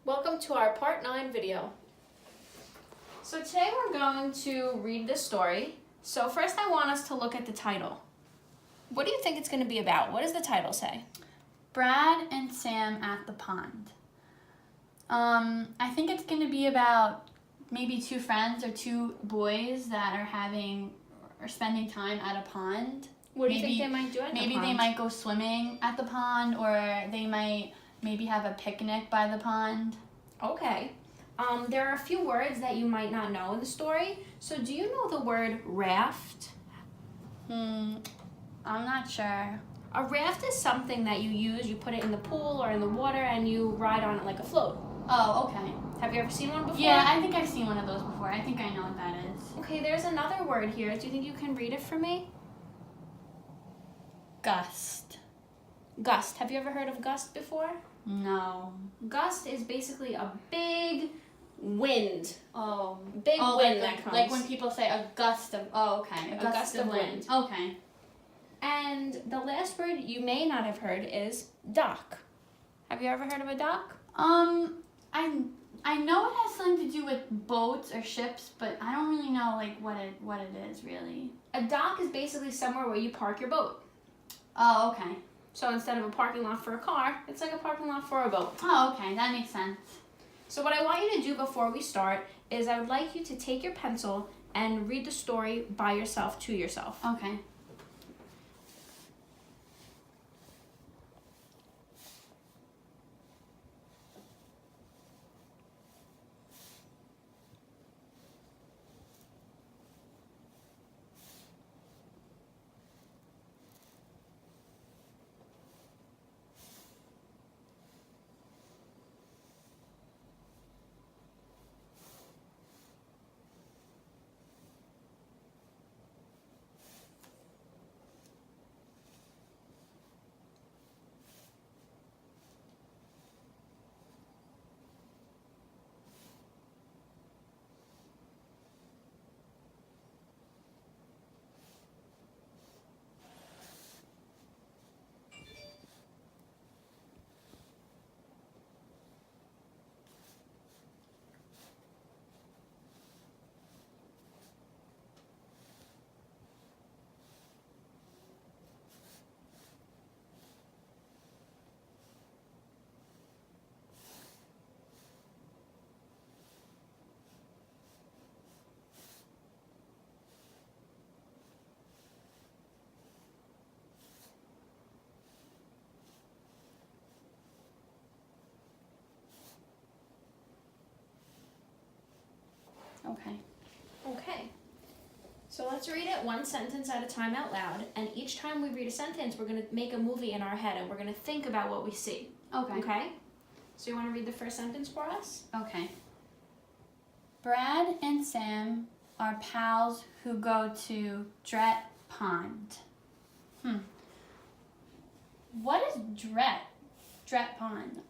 Welcome to our part 9 video. So today we're going to read this story. So first I want us to look at the title. What do you think it's going to be about? What does the title say? Brad and Sam at the pond. I think it's going to be about maybe two friends or two boys that are spending time at a pond. What do you think they might do at the pond? Maybe they might go swimming at the pond, or they might maybe have a picnic by the pond. Okay. There are a few words that you might not know in the story. So do you know the word raft? I'm not sure. A raft is something that you use, you put it in the pool or in the water and you ride on it like a float. Oh, okay. Have you ever seen one before? Yeah, I think I've seen one of those before. I think I know what that is. Okay, there's another word here. Do you think you can read it for me? Gust. Gust. Have you ever heard of gust before? No. Gust is basically a big wind. Oh. Big wind like, that comes. like when people say a gust of, okay. A gust of wind. Okay. And the last word you may not have heard is dock. Have you ever heard of a dock? I know it has something to do with boats or ships, but I don't really know like what it is really. A dock is basically somewhere where you park your boat. Oh, okay. So instead of a parking lot for a car, it's like a parking lot for a boat. Oh, okay. That makes sense. So what I want you to do before we start is I would like you to take your pencil and read the story by yourself to yourself. Okay. Okay. Okay. So let's read it one sentence at a time out loud. And each time we read a sentence, we're going to make a movie in our head and we're going to think about what we see. Okay. Okay? So you want to read the first sentence for us? Okay. Brad and Sam are pals who go to Dret Pond. What is Dret? Dret Pond.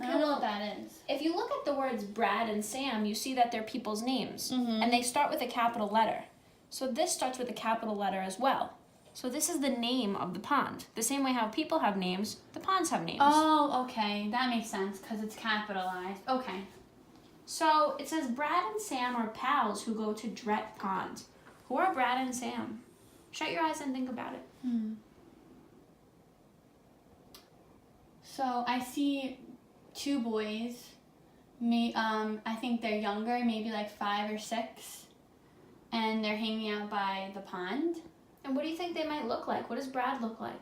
I don't know what that is. If you look at the words Brad and Sam, you see that they're people's names. Mhm. And they start with a capital letter. So this starts with a capital letter as well. So this is the name of the pond. The same way how people have names, the ponds have names. Oh, okay. That makes sense because it's capitalized. Okay. So it says Brad and Sam are pals who go to Dret Pond. Who are Brad and Sam? Shut your eyes and think about it. So I see two boys. I think they're younger, maybe like 5 or 6, and they're hanging out by the pond. And what do you think they might look like? What does Brad look like?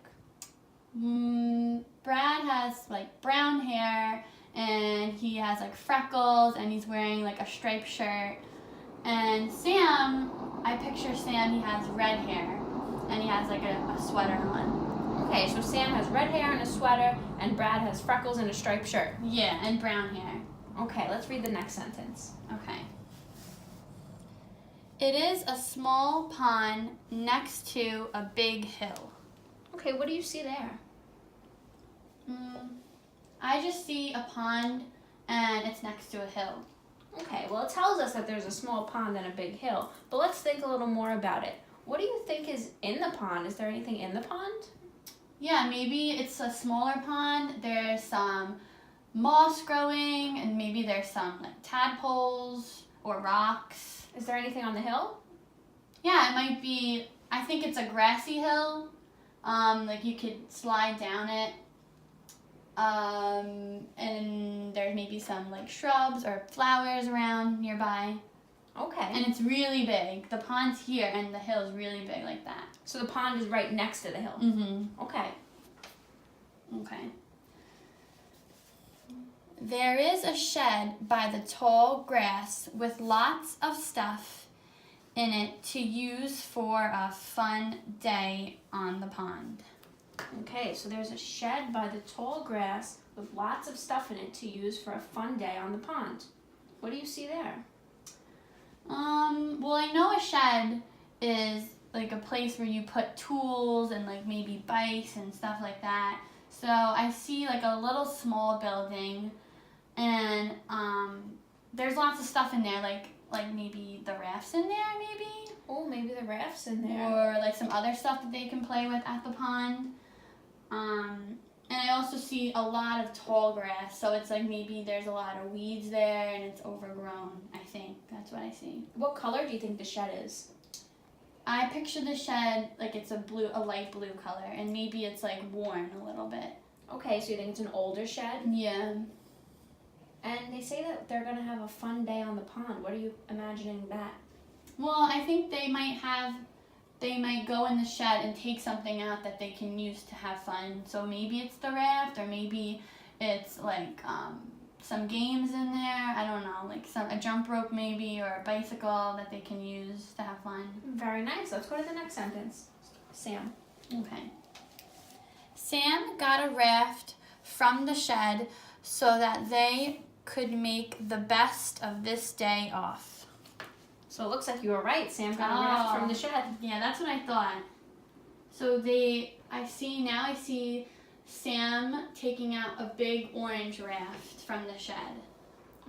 Brad has like brown hair, and he has like freckles, and he's wearing like a striped shirt. And Sam, I picture Sam, he has red hair, and he has like a sweater on. Okay, so Sam has red hair and a sweater, and Brad has freckles and a striped shirt. Yeah, and brown hair. Okay, let's read the next sentence. Okay. It is a small pond next to a big hill. Okay, what do you see there? I just see a pond and it's next to a hill. Okay, well it tells us that there's a small pond and a big hill, but let's think a little more about it. What do you think is in the pond? Is there anything in the pond? Yeah, maybe it's a smaller pond. There's some moss growing, and maybe there's some like tadpoles or rocks. Is there anything on the hill? Yeah, it might be, I think it's a grassy hill. Like you could slide down it. And there's maybe some like shrubs or flowers around nearby. Okay. And it's really big. The pond's here and the hill's really big like that. So the pond is right next to the hill. Mm-hmm. Okay. Okay. There is a shed by the tall grass with lots of stuff in it to use for a fun day on the pond. Okay, so there's a shed by the tall grass with lots of stuff in it to use for a fun day on the pond. What do you see there? Well, I know a shed is like a place where you put tools and like maybe bikes and stuff like that. So I see like a little small building, and there's lots of stuff in there, like maybe the rafts in there, maybe, Oh, maybe the raft's in there. or like some other stuff that they can play with at the pond. And I also see a lot of tall grass, so it's like maybe there's a lot of weeds there and it's overgrown. I think that's what I see. What color do you think the shed is? I picture the shed like it's a light blue color, and maybe it's like worn a little bit. Okay, so you think it's an older shed? Yeah. And they say that they're gonna have a fun day on the pond. What are you imagining that? Well, I think they might go in the shed and take something out that they can use to have fun. So maybe it's the raft, or maybe it's like some games in there. I don't know, like a jump rope maybe, or a bicycle that they can use to have fun. Very nice. Let's go to the next sentence. Sam. Okay. Sam got a raft from the shed so that they could make the best of this day off. So it looks like you were right. Sam got a raft from the shed. Yeah, that's what I thought. So I see Sam taking out a big orange raft from the shed.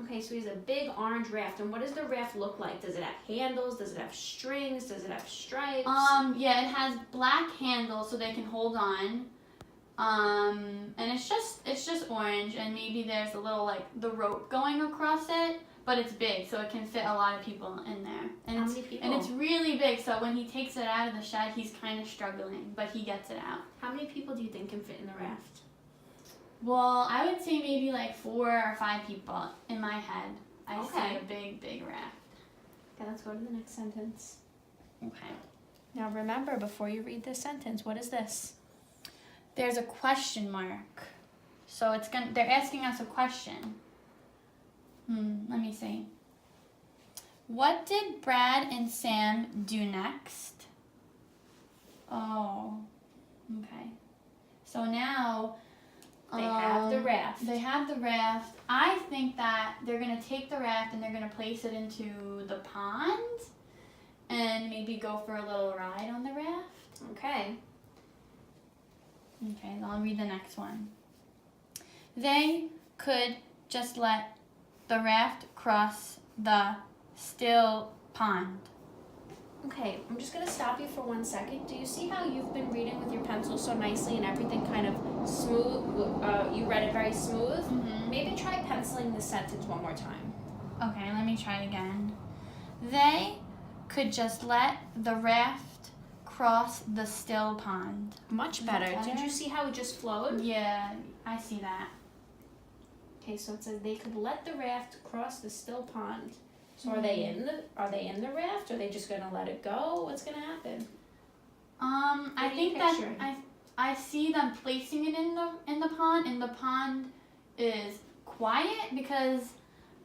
Okay, so he has a big orange raft. And what does the raft look like? Does it have handles? Does it have strings? Does it have stripes? Yeah, it has black handles so they can hold on. And it's just orange, and maybe there's a little like the rope going across it, but it's big, so it can fit a lot of people in there. And How many people? And it's really big, so when he takes it out of the shed, he's kind of struggling, but he gets it out. How many people do you think can fit in the raft? Well, I would say maybe like 4 or 5 people in my head. I Okay. see a big, big raft. Okay, let's go to the next sentence. Okay. Now remember, before you read this sentence, what is this? There's a question mark. So they're asking us a question. Let me see. What did Brad and Sam do next? Oh, okay. So now They have the raft. They have the raft. I think that they're going to take the raft and they're going to place it into the pond and maybe go for a little ride on the raft. Okay. Okay, I'll read the next one. They could just let the raft cross the still pond. Okay, I'm just gonna stop you for 1 second. Do you see how you've been reading with your pencil so nicely and everything kind of smooth? You read it very smooth. Mm-hmm. Maybe try penciling the sentence one more time. Okay, let me try it again. They could just let the raft cross the still pond. Much Is that better. Did better? you see how it just flowed? Yeah, I see that. Okay, so it says they could let the raft cross the still pond. So are they in the raft? Are they just gonna let it go? What's gonna happen? I What are you think that picturing? I see them placing it in the pond, and the pond is quiet because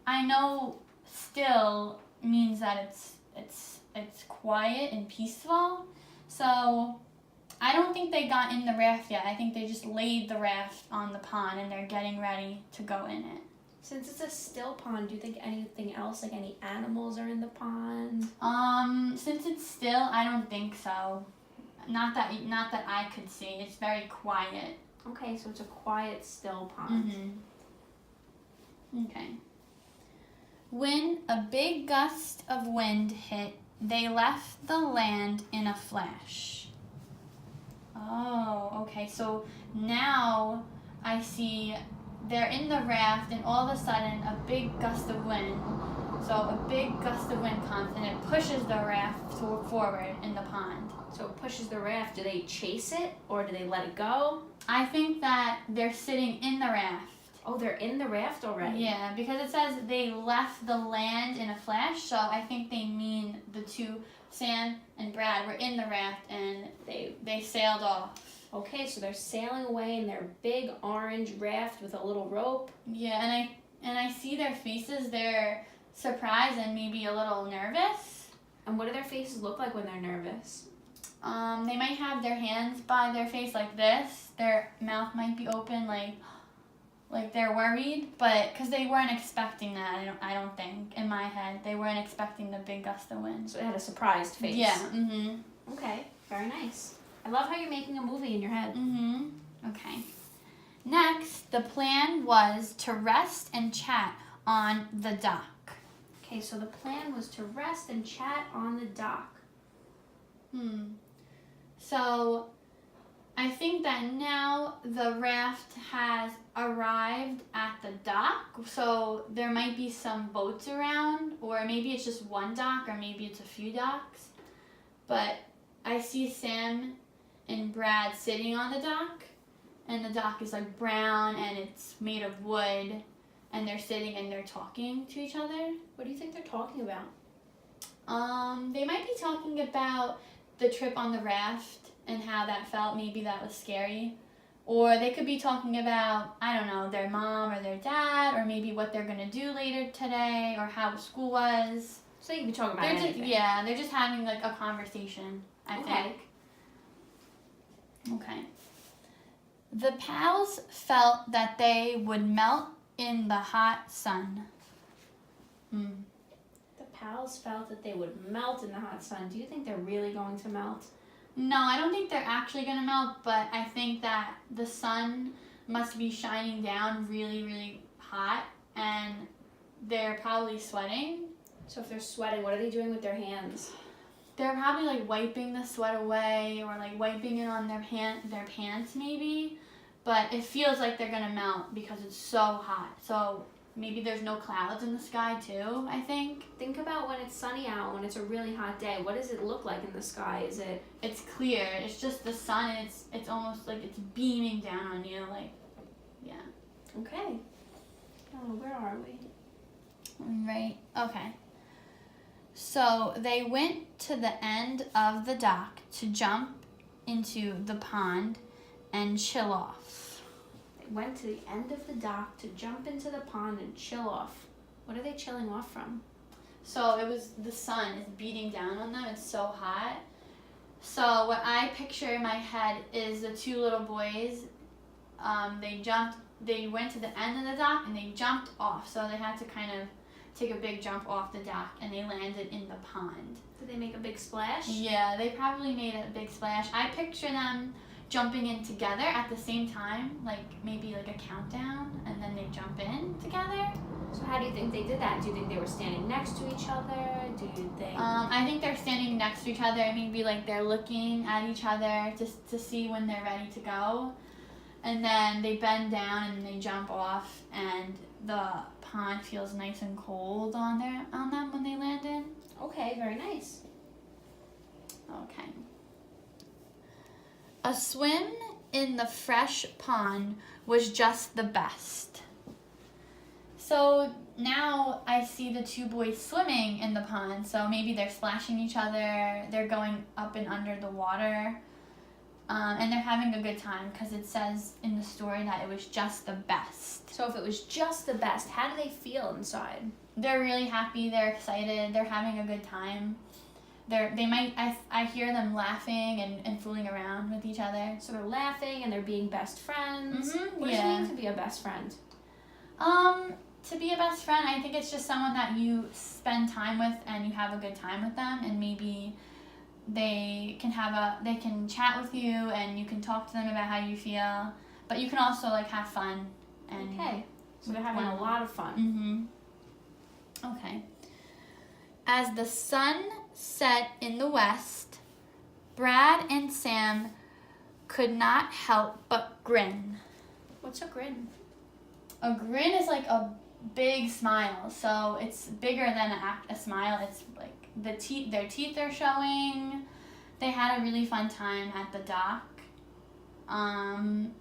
I know still means that it's quiet and peaceful. So I don't think they got in the raft yet. I think they just laid the raft on the pond and they're getting ready to go in it. Since it's a still pond, do you think anything else, like any animals, are in the pond? Since it's still, I don't think so. Not that I could see. It's very quiet. Okay, so it's a quiet, still pond. Mm-hmm. Okay. When a big gust of wind hit, they left the land in a flash. Oh, okay. So now I see they're in the raft, and all of a sudden, a big gust of wind. So a big gust of wind comes, and it pushes the raft forward in the pond. So it pushes the raft. Do they chase it or do they let it go? I think that they're sitting in the raft. Oh, they're in the raft already? Yeah, because it says they left the land in a flash, so I think they mean the two, Sam and Brad, were in the raft and they sailed off. Okay, so they're sailing away in their big orange raft with a little rope. Yeah, and I see their faces. They're surprised and maybe a little nervous. And what do their faces look like when they're nervous? They might have their hands by their face like this. Their mouth might be open like they're worried, but because they weren't expecting that. I don't think in my head they weren't expecting the big gust of wind. So they had a surprised face. Yeah. Mhm. Okay, very nice. I love how you're making a movie in your head. Mhm. Okay. Next, the plan was to rest and chat on the dock. Okay, so the plan was to rest and chat on the dock. So, I think that now the raft has arrived at the dock, so there might be some boats around, or maybe it's just one dock, or maybe it's a few docks. But I see Sam and Brad sitting on the dock, and the dock is like brown and it's made of wood, and they're sitting and they're talking to each other. What do you think they're talking about? They might be talking about the trip on the raft and how that felt. Maybe that was scary. Or they could be talking about, I don't know, their mom or their dad, or maybe what they're going to do later today, or how school was. So you can be talking about They're anything. they're just having like a conversation, I think. Okay. The pals felt that they would melt in the hot sun. The pals felt that they would melt in the hot sun. Do you think they're really going to melt? No, I don't think they're actually going to melt, but I think that the sun must be shining down really, really hot, and they're probably sweating. So if they're sweating, what are they doing with their hands? They're probably like wiping the sweat away, or like wiping it on their pants maybe, but it feels like they're going to melt because it's so hot. So maybe there's no clouds in the sky too, I think. Think about when it's sunny out, when it's a really hot day. What does it look like in the sky? Is it... It's clear. It's just the sun, and it's almost like it's beaming down on you. Like, yeah. Okay. Oh, where are we? Right. Okay. So they went to the end of the dock to jump into the pond and chill off. They went to the end of the dock to jump into the pond and chill off. What are they chilling off from? So it was the sun is beating down on them. It's so hot. So what I picture in my head is the two little boys. They went to the end of the dock and they jumped off. So they had to kind of take a big jump off the dock, and they landed in the pond. Did they make a big splash? Yeah, they probably made a big splash. I picture them jumping in together at the same time, like maybe like a countdown, and then they jump in together. So how do you think they did that? Do you think they were standing next to each other? Do you think... I think they're standing next to each other. Maybe like they're looking at each other just to see when they're ready to go. And then they bend down and they jump off, and the pond feels nice and cold on them when they land in. Okay, very nice. Okay. A swim in the fresh pond was just the best. So now I see the two boys swimming in the pond. So maybe they're splashing each other, they're going up and under the water, and they're having a good time because it says in the story that it was just the best. So if it was just the best, how do they feel inside? They're really happy, they're excited, they're having a good time. I hear them laughing and fooling around with each other. So they're laughing and they're being best friends. Mm-hmm, What does it mean to be a best friend? To be a best friend, I think it's just someone that you spend time with and you have a good time with them, and maybe they can chat with you and you can talk to them about how you feel, but you can also like have fun. And okay, so they're having a lot of fun. Mm-hmm. Okay. As the sun set in the west, Brad and Sam could not help but grin. What's a grin? A grin is like a big smile, so it's bigger than a smile. It's like their teeth are showing. They had a really fun time at the dock. And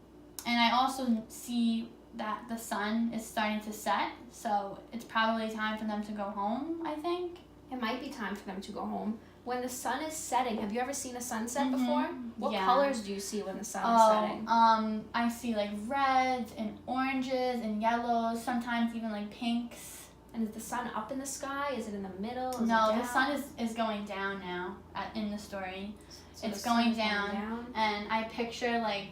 I also see that the sun is starting to set, so it's probably time for them to go home, I think. It might be time for them to go home. When the sun is setting, have you ever seen a sunset Mhm. before? What Yeah. colors do you see when the sun is setting? I see like reds and oranges and yellows, sometimes even like pinks. And is the sun up in the sky? Is it in the middle? Is No, it the down? sun is going down now in the story. So it's the sun going is down. And I picture like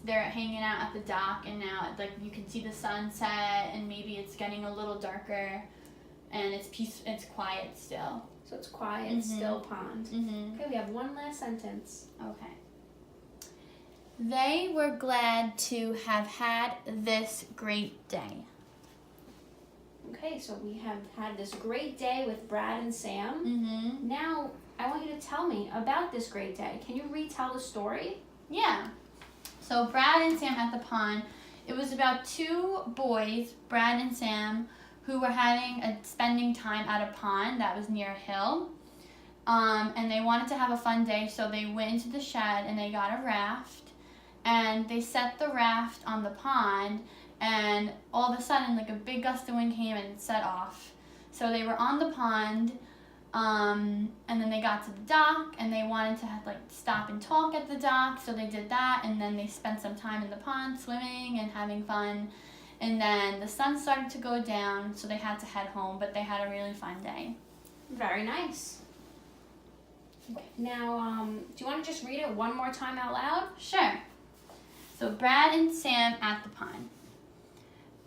they're hanging out at the dock, and now like you can see the sunset, and maybe it's getting a little darker, and it's quiet still. So it's quiet, still pond. Mm-hmm. Okay, we have one last sentence. Okay. They were glad to have had this great day. Okay, so we have had this great day with Brad and Sam. Mm-hmm. Now, I want you to tell me about this great day. Can you retell the story? Yeah. So Brad and Sam at the pond, it was about two boys, Brad and Sam, who were spending time at a pond that was near a hill. And they wanted to have a fun day, so they went into the shed and they got a raft. And they set the raft on the pond, and all of a sudden, like a big gust of wind came and it set off. So they were on the pond, and then they got to the dock, and they wanted to stop and talk at the dock, so they did that, and then they spent some time in the pond swimming and having fun. And then the sun started to go down, so they had to head home, but they had a really fun day. Very nice. Okay. Now, do you want to just read it one more time out loud? Sure. So Brad and Sam at the pond.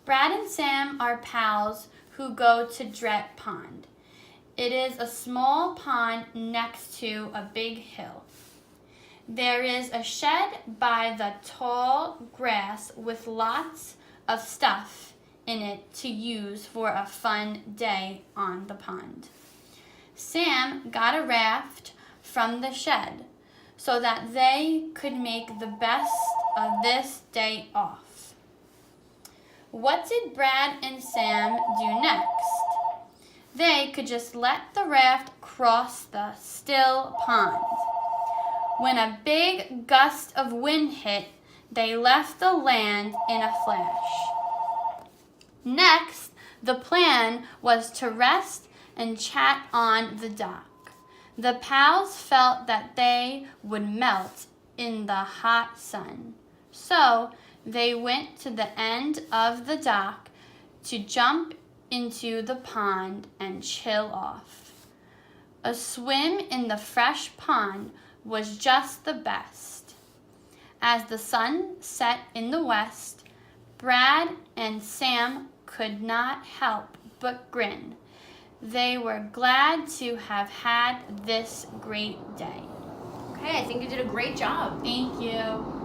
Brad and Sam are pals who go to Dret Pond. It is a small pond next to a big hill. There is a shed by the tall grass with lots of stuff in it to use for a fun day on the pond. Sam got a raft from the shed so that they could make the best of this day off. What did Brad and Sam do next? They could just let the raft cross the still pond. When a big gust of wind hit, they left the land in a flash. Next, the plan was to rest and chat on the dock. The pals felt that they would melt in the hot sun. So they went to the end of the dock to jump into the pond and chill off. A swim in the fresh pond was just the best. As the sun set in the west, Brad and Sam could not help but grin. They were glad to have had this great day. Okay, I think you did a great job. Thank you.